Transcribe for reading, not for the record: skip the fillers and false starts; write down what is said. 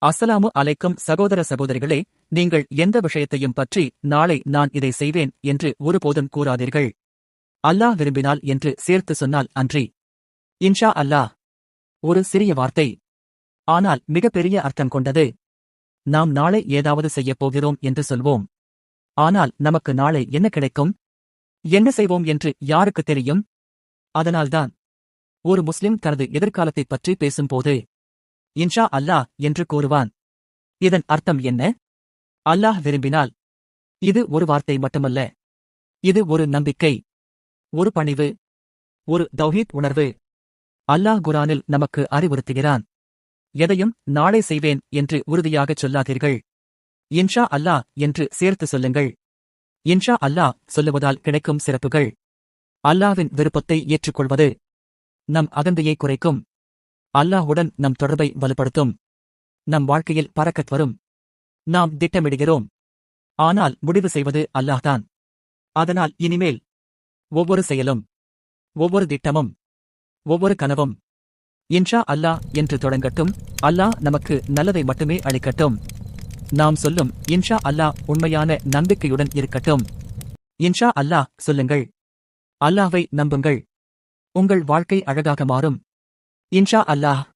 அஸ்ஸலாமு அலைக்கும் சகோதர சகோதரிகளே, நீங்கள் எந்த விஷயத்தையும் பற்றி நாளை நான் இதை செய்வேன் என்று ஒருபோதும் கூறாதீர்கள். அல்லாஹ் விரும்பினால் என்று சேர்த்து சொன்னால் அன்றி. இன்ஷா அல்லாஹ். ஒரு சிறிய வார்த்தை. ஆனால் மிகப்பெரிய அர்த்தம் கொண்டது. நாம் நாளை ஏதாவது செய்யப் போகிறோம் என்று சொல்வோம். ஆனால் நமக்கு நாளை என்ன கிடைக்கும், என்ன செய்வோம் என்று யாருக்கு தெரியும்? அதனால்தான் ஒரு முஸ்லிம் தனது எதிர்காலத்தைப் பற்றி பேசும்போது இன்ஷா அல்லாஹ் என்று கூறுவான். இதன் அர்த்தம் என்ன? அல்லாஹ் விரும்பினால். இது ஒரு வார்த்தை மட்டுமல்ல. இது ஒரு நம்பிக்கை, ஒரு பணிவு, ஒரு தௌஹீத் உணர்வு. அல்லாஹ் குர்ஆனில் நமக்கு அறிவுறுத்துகிறான். எதையும் நாளை செய்வேன் என்று உறுதியாகச் சொல்லாதீர்கள். இன்ஷா அல்லாஹ் என்று சேர்த்து சொல்லுங்கள். இன்ஷா அல்லாஹ் சொல்லுவதால் கிடைக்கும் சிறப்புகள். அல்லாஹ்வின் விருப்பத்தை ஏற்றுக்கொள்வது நம் அகந்தையை குறைக்கும். அல்லாஹ்வுடன் நம் தொடர்பை வலுப்படுத்தும். நம் வாழ்க்கையில் பரக்கத் வரும். நாம் திட்டமிடுகிறோம். ஆனால் முடிவு செய்வது அல்லாஹ்தான். அதனால் இனிமேல் ஒவ்வொரு செயலும், ஒவ்வொரு திட்டமும், ஒவ்வொரு கனவும் இன்ஷா அல்லாஹ் என்று தொடங்கட்டும். அல்லாஹ் நமக்கு நல்லதை மட்டுமே அளிக்கட்டும். நாம் சொல்லும் இன்ஷா அல்லாஹ் உண்மையான நம்பிக்கையுடன் இருக்கட்டும். இன்ஷா அல்லாஹ் சொல்லுங்கள். அல்லாஹ்வை நம்புங்கள். உங்கள் வாழ்க்கை அழகாக மாறும். இன்ஷா அல்லாஹ்.